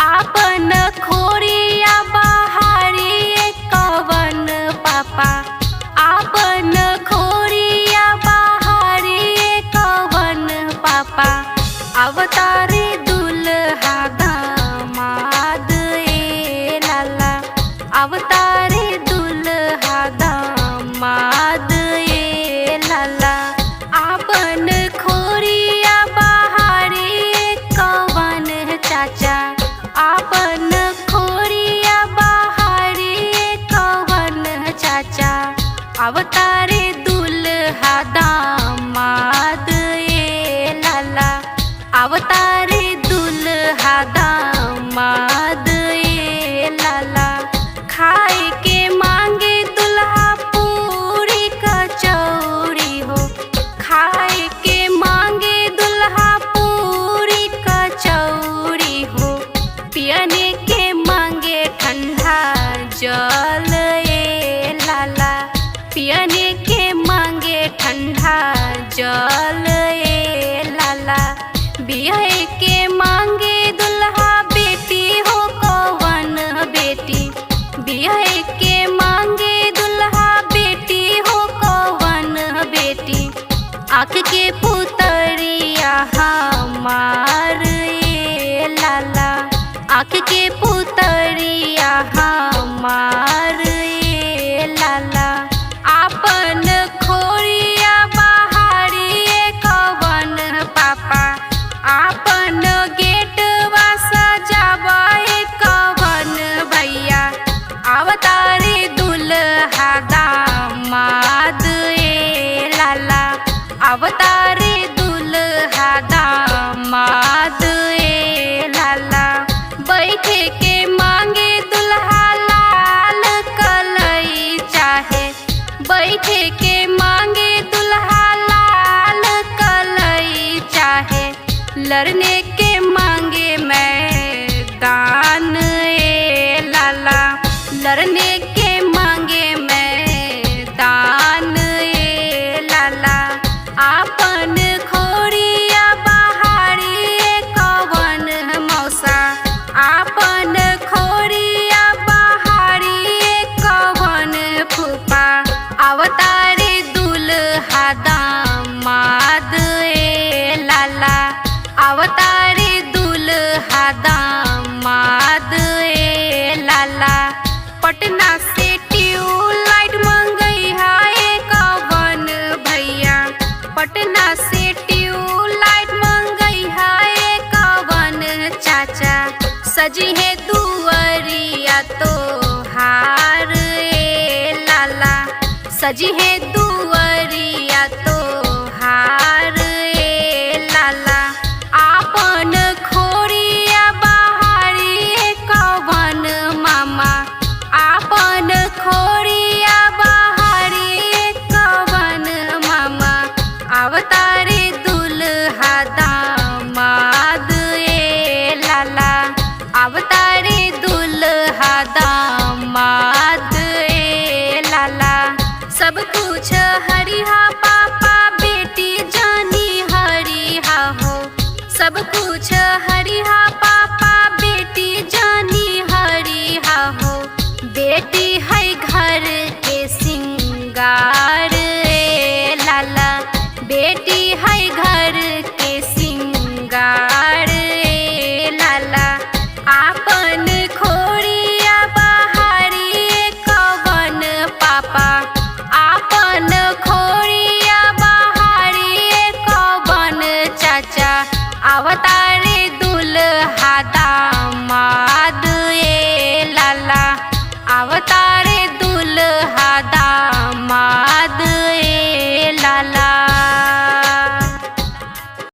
आपन खोरिया बहारी कवन पापा, आपन खोरिया बहारी कवन पापा। अवतारी दुल्हा दामाद ए लाला, अवतारी दुल्हा दामाद ए लाला। आपन खोरिया बहारी कवन चाचा, आपन खोरिया बहारी कवन चाचा। अवतारे दुल्हा दामाद ए लाला, अवतारे दुल्हा दामाद ए लाला। खाए के मांगे दुल्हा पूरी कचौड़ी हो, खाए के मांगे दुल्हा पूरी कचौड़ी हो। पियने के मांगे ठंडा जल ए लाला, पियने के मांगे ठंडा जल ए लाला। बियाह के मांगे दुल्हा बेटी हो कवन बेटी, बियाह के मांगे दुल्हा बेटी हो कवन बेटी। आँख के पुतरिया हमार ए लाला, आँख के पुतरिया हमार ए लाला। आपन खोरिया बहारी कवन पापा, आपन गेटवा सजावे कवन भैया। अवतारी दुल्हा दामाद ए लाला, अवतारी दुल्हा दामाद ए लाला। बैठे के मांगे दुल्हा लाल कलई चाहे, बैठे के मांगे दुल्हा लाल कलई चाहे। लड़ने के मांगे मैदान ए लाला, लड़ने के मांगे मैदान ए लाला। आपन खोरिया बहारी कवन मौसा, आपन खोरिया बहारी कवन फूफा। अवतारी दुल्हा दामाद ए लाला, अवतारी दुल्हा दामाद ए लाला। पटना से ट्यूबलाइट मंगई है कवन भैया, पटना से ट्यूबलाइट मंगई है कवन चाचा। सजी है दुअरिया तो हार ए लाला, सजी है दुअरिया तो हार ए लाला। आपन खोरिया बहारी कवन मामा, आपन खोरिया बहारी कवन मामा। अवतारी दुल्हा दामाद ए लाला, अवतारी